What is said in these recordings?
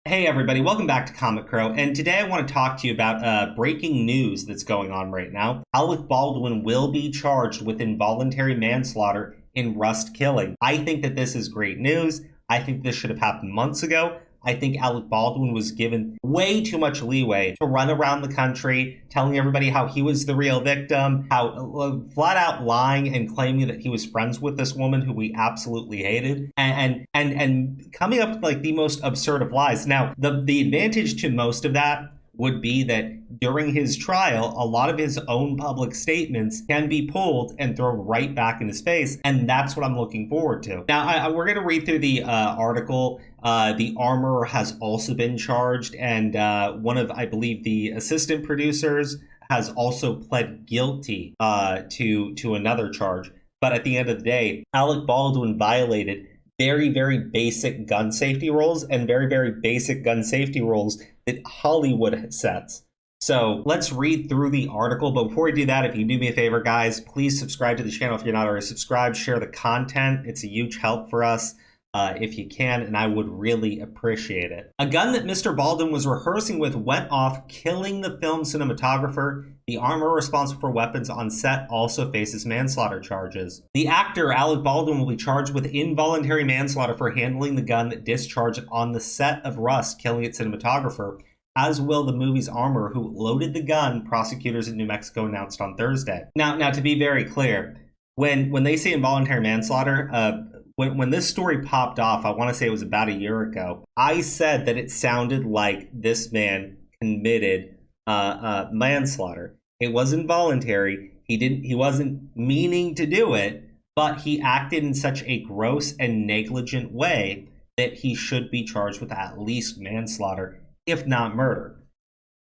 Hey everybody, welcome back to Comic Crow, and today I want to talk to you about breaking news that's going on right now. Alec Baldwin will be charged with involuntary manslaughter in Rust killing. I think that this is great news. I think this should have happened months ago. I think Alec Baldwin was given way too much leeway to run around the country telling everybody how he was the real victim, how flat out lying and claiming that he was friends with this woman who we absolutely hated, and coming up with like the most absurd of lies. Now, the advantage to most of that would be that during his trial, a lot of his own public statements can be pulled and thrown right back in his face, and that's what I'm looking forward to. Now, we're going to read through the article. The armorer has also been charged, and one of, I believe, the assistant producers has also pled guilty to another charge. But at the end of the day, Alec Baldwin violated very, very basic gun safety rules and very, very basic gun safety rules that Hollywood sets. So let's read through the article. But before we do that, if you do me a favor, guys, please subscribe to the channel if you're not already subscribed. Share the content. It's a huge help for us if you can, and I would really appreciate it. A gun that Mr. Baldwin was rehearsing with went off, killing the film cinematographer. The armorer responsible for weapons on set also faces manslaughter charges. The actor, Alec Baldwin, will be charged with involuntary manslaughter for handling the gun that discharged on the set of Rust, killing its cinematographer, as will the movie's armorer who loaded the gun, prosecutors in New Mexico announced on Thursday. Now, to be very clear, when they say involuntary manslaughter, when this story popped off, I want to say it was about a year ago, I said that it sounded like this man committed manslaughter. It wasn't voluntary. He wasn't meaning to do it, but he acted in such a gross and negligent way that he should be charged with at least manslaughter, if not murder.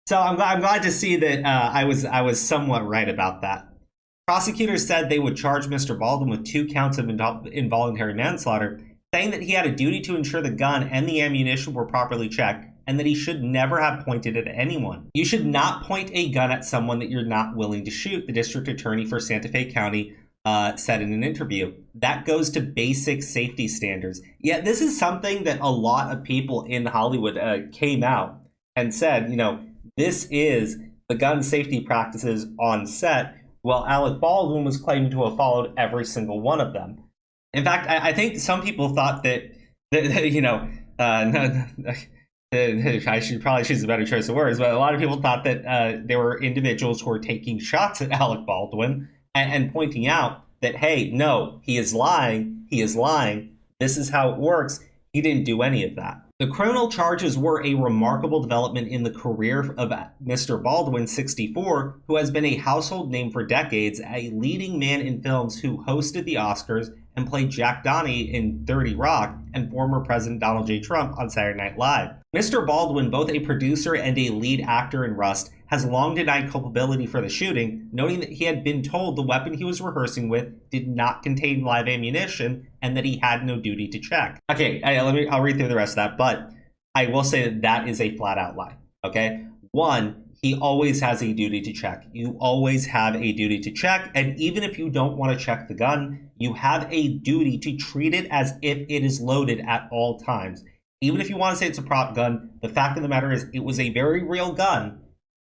So I'm glad to see that I was somewhat right about that. Prosecutors said they would charge Mr. Baldwin with 2 counts of involuntary manslaughter, saying that he had a duty to ensure the gun and the ammunition were properly checked, and that he should never have pointed it at anyone. You should not point a gun at someone that you're not willing to shoot, the district attorney for Santa Fe County said in an interview. That goes to basic safety standards. Yeah, this is something that a lot of people in Hollywood came out and said, this is the gun safety practices on set. Well, Alec Baldwin was claiming to have followed every single one of them. In fact, I think some people thought that I should probably choose a better choice of words, but a lot of people thought that there were individuals who were taking shots at Alec Baldwin and pointing out that, hey, no, he is lying. He is lying. This is how it works. He didn't do any of that. The criminal charges were a remarkable development in the career of Mr. Baldwin, 64, who has been a household name for decades, a leading man in films who hosted the Oscars and played Jack Donnie in 30 Rock and former President Donald J. Trump on Saturday Night Live. Mr. Baldwin, both a producer and a lead actor in Rust, has long denied culpability for the shooting, noting that he had been told the weapon he was rehearsing with did not contain live ammunition and that he had no duty to check. Okay, I'll read through the rest of that, but I will say that is a flat-out lie, okay? One, he always has a duty to check. You always have a duty to check, and even if you don't want to check the gun, you have a duty to treat it as if it is loaded at all times. Even if you want to say it's a prop gun, the fact of the matter is it was a very real gun,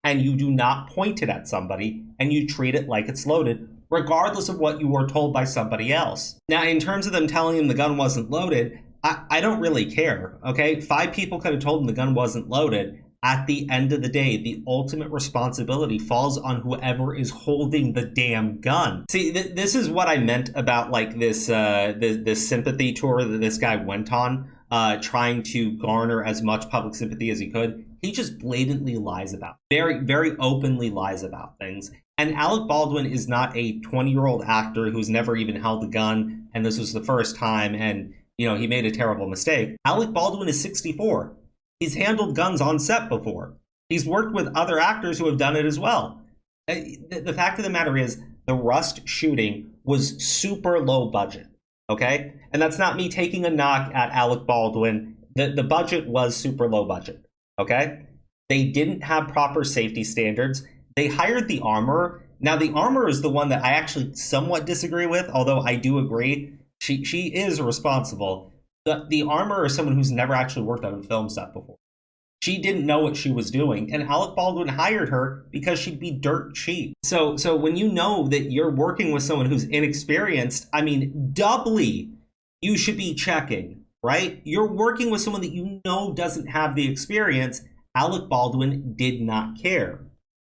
and you do not point it at somebody, and you treat it like it's loaded, regardless of what you were told by somebody else. Now, in terms of them telling him the gun wasn't loaded, I don't really care, okay? 5 people could have told him the gun wasn't loaded. At the end of the day, the ultimate responsibility falls on whoever is holding the damn gun. See, this is what I meant about like this sympathy tour that this guy went on, trying to garner as much public sympathy as he could. He just blatantly lies about, very, very openly lies about things. And Alec Baldwin is not a 20-year-old actor who's never even held a gun, and this was the first time, and he made a terrible mistake. Alec Baldwin is 64. He's handled guns on set before. He's worked with other actors who have done it as well. The fact of the matter is, the Rust shooting was super low budget, okay? And that's not me taking a knock at Alec Baldwin. The budget was super low budget, okay? They didn't have proper safety standards. They hired the armorer. Now, the armorer is the one that I actually somewhat disagree with, although I do agree she is responsible. The armorer is someone who's never actually worked on a film set before. She didn't know what she was doing, and Alec Baldwin hired her because she'd be dirt cheap. So when you know that you're working with someone who's inexperienced, I mean, doubly, you should be checking, right? You're working with someone that you know doesn't have the experience. Alec Baldwin did not care.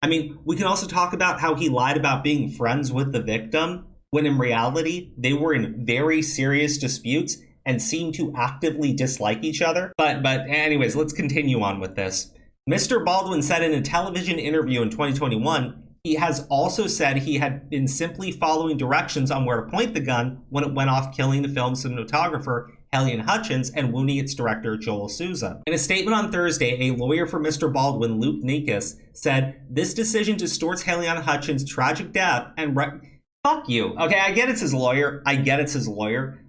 I mean, we can also talk about how he lied about being friends with the victim, when in reality, they were in very serious disputes and seem to actively dislike each other. But anyways, let's continue on with this. Mr. Baldwin said in a television interview in 2021, he has also said he had been simply following directions on where to point the gun when it went off, killing the film's cinematographer, Helene Hutchins, and wounding its director, Joel Souza. In a statement on Thursday, a lawyer for Mr. Baldwin, Luke Nikas, said, "This decision distorts Helene Hutchins' tragic death and fuck you. Okay, I get it's his lawyer.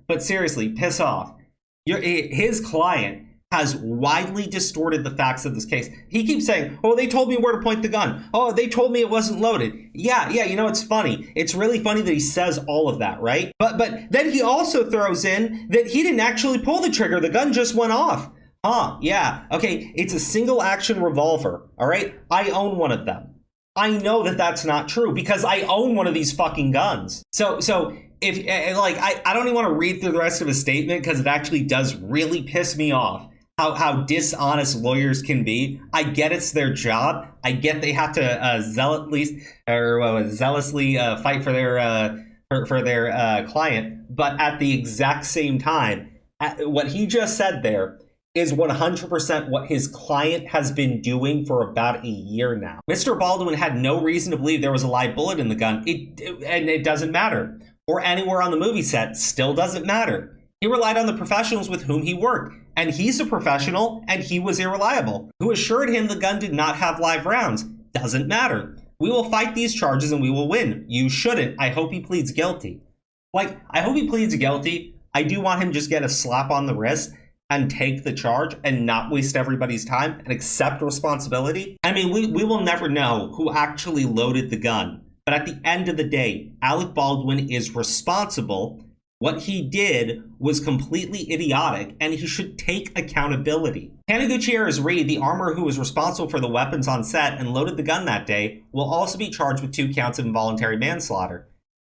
But seriously, piss off. His client has widely distorted the facts of this case. He keeps saying, oh, they told me where to point the gun. Oh, they told me it wasn't loaded. Yeah, you know, it's funny. It's really funny that he says all of that, right? But then he also throws in that he didn't actually pull the trigger. The gun just went off. Yeah. Okay, it's a single action revolver, all right? I own one of them. I know that that's not true because I own one of these fucking guns. So if like I don't even want to read through the rest of his statement because it actually does really piss me off how dishonest lawyers can be. I get it's their job. I get they have to zealously fight for their client, but at the exact same time, what he just said there is 100% what his client has been doing for about a year now. Mr. Baldwin had no reason to believe there was a live bullet in the gun, and it doesn't matter. Or anywhere on the movie set, still doesn't matter. He relied on the professionals with whom he worked, and he's a professional, and he was irreliable. Who assured him the gun did not have live rounds? Doesn't matter. We will fight these charges and we will win. You shouldn't. I hope he pleads guilty. Like, I hope he pleads guilty. I do want him to just get a slap on the wrist and take the charge and not waste everybody's time and accept responsibility. I mean, we will never know who actually loaded the gun. But at the end of the day, Alec Baldwin is responsible. What he did was completely idiotic, and he should take accountability. Hannah Gutierrez Reed, the armorer who was responsible for the weapons on set and loaded the gun that day, will also be charged with 2 counts of involuntary manslaughter.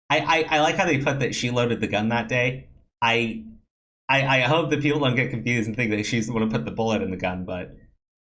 I like how they put that she loaded the gun that day. I hope that people don't get confused and think that she's the one who put the bullet in the gun, but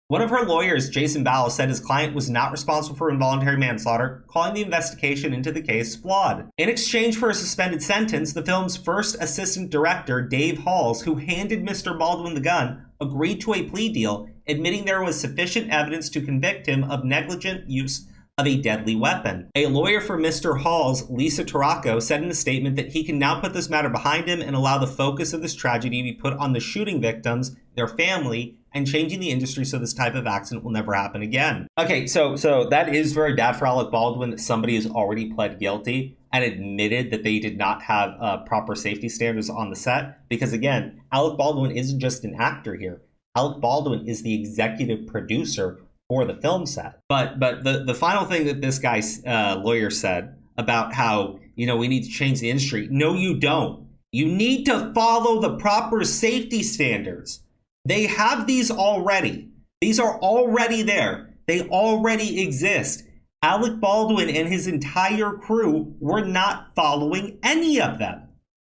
one of her lawyers, Jason Bowles, said his client was not responsible for involuntary manslaughter, calling the investigation into the case flawed. In exchange for a suspended sentence, the film's first assistant director, Dave Halls, who handed Mr. Baldwin the gun, agreed to a plea deal, admitting there was sufficient evidence to convict him of negligent use of a deadly weapon. A lawyer for Mr. Halls, Lisa Tarraco, said in a statement that he can now put this matter behind him and allow the focus of this tragedy to be put on the shooting victims, their family, and changing the industry so this type of accident will never happen again. Okay, so that is very bad for Alec Baldwin that somebody has already pled guilty and admitted that they did not have proper safety standards on the set. Because again, Alec Baldwin isn't just an actor here. Alec Baldwin is the executive producer for the film set. But the final thing that this guy's lawyer said about how, you know, we need to change the industry. No, you don't. You need to follow the proper safety standards. They have these already. These are already there. They already exist. Alec Baldwin and his entire crew were not following any of them.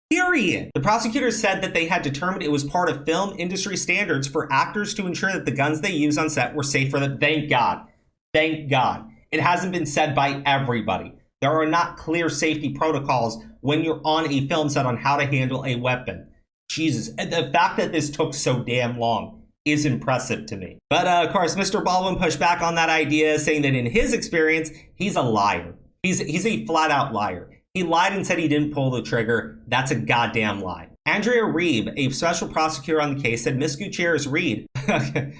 Period. The prosecutors said that they had determined it was part of film industry standards for actors to ensure that the guns they use on set were safe for them. Thank God. Thank God. It hasn't been said by everybody. There are not clear safety protocols when you're on a film set on how to handle a weapon. Jesus. And the fact that this took so damn long is impressive to me. But of course, Mr. Baldwin pushed back on that idea, saying that in his experience, he's a liar. He's a flat out liar. He lied and said he didn't pull the trigger. That's a goddamn lie. Andrea Reeb, a special prosecutor on the case, said Miss Gutierrez Reed, Andrea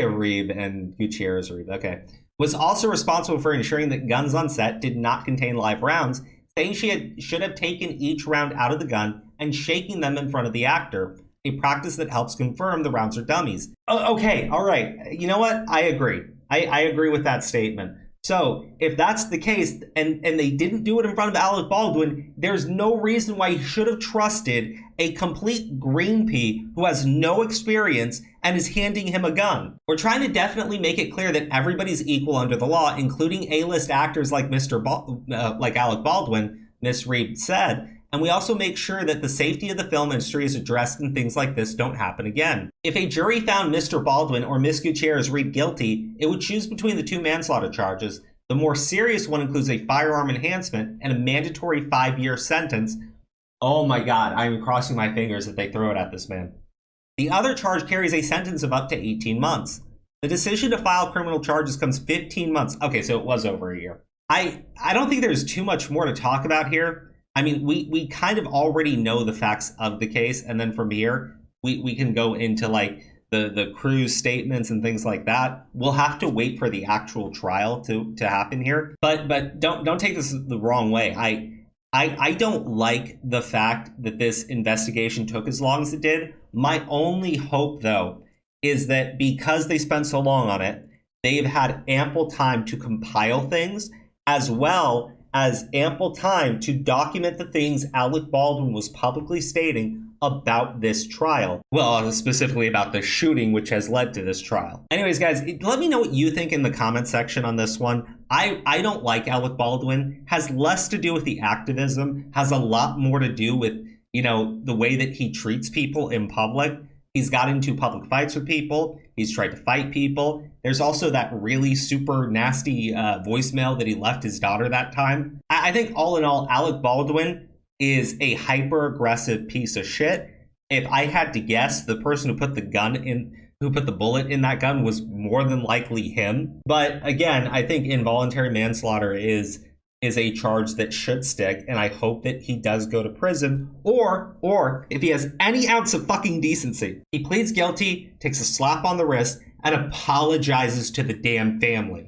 Reeb and Gutierrez Reeb, okay, was also responsible for ensuring that guns on set did not contain live rounds, saying she should have taken each round out of the gun and shaking them in front of the actor, a practice that helps confirm the rounds are dummies. Okay, all right. You know what? I agree. I agree with that statement. So if that's the case, and they didn't do it in front of Alec Baldwin, there's no reason why he should have trusted a complete green pea who has no experience and is handing him a gun. We're trying to definitely make it clear that everybody's equal under the law, including A-list actors like like Alec Baldwin, Miss Reeb said. And we also make sure that the safety of the film industry is addressed and things like this don't happen again. If a jury found Mr. Baldwin or Miss Gutierrez Reed guilty, it would choose between the 2 manslaughter charges. The more serious one includes a firearm enhancement and a mandatory 5-year sentence. Oh my God, I'm crossing my fingers that they throw it at this man. The other charge carries a sentence of up to 18 months. The decision to file criminal charges comes 15 months. Okay, so it was over a year. I don't think there's too much more to talk about here. I mean, we kind of already know the facts of the case, and then from here, we can go into like the crew's statements and things like that. We'll have to wait for the actual trial to happen here. But don't take this the wrong way. I don't like the fact that this investigation took as long as it did. My only hope, though, is that because they spent so long on it, they've had ample time to compile things, as well as ample time to document the things Alec Baldwin was publicly stating about this trial. Well, specifically about the shooting, which has led to this trial. Anyways, guys, let me know what you think in the comment section on this one. I don't like Alec Baldwin. Has less to do with the activism, has a lot more to do with, the way that he treats people in public. He's got into public fights with people. He's tried to fight people. There's also that really super nasty voicemail that he left his daughter that time. I think all in all, Alec Baldwin is a hyper-aggressive piece of shit. If I had to guess, the person who put the bullet in that gun was more than likely him. But again, I think involuntary manslaughter is a charge that should stick, and I hope that he does go to prison, or if he has any ounce of fucking decency, he pleads guilty, takes a slap on the wrist, and apologizes to the damn family.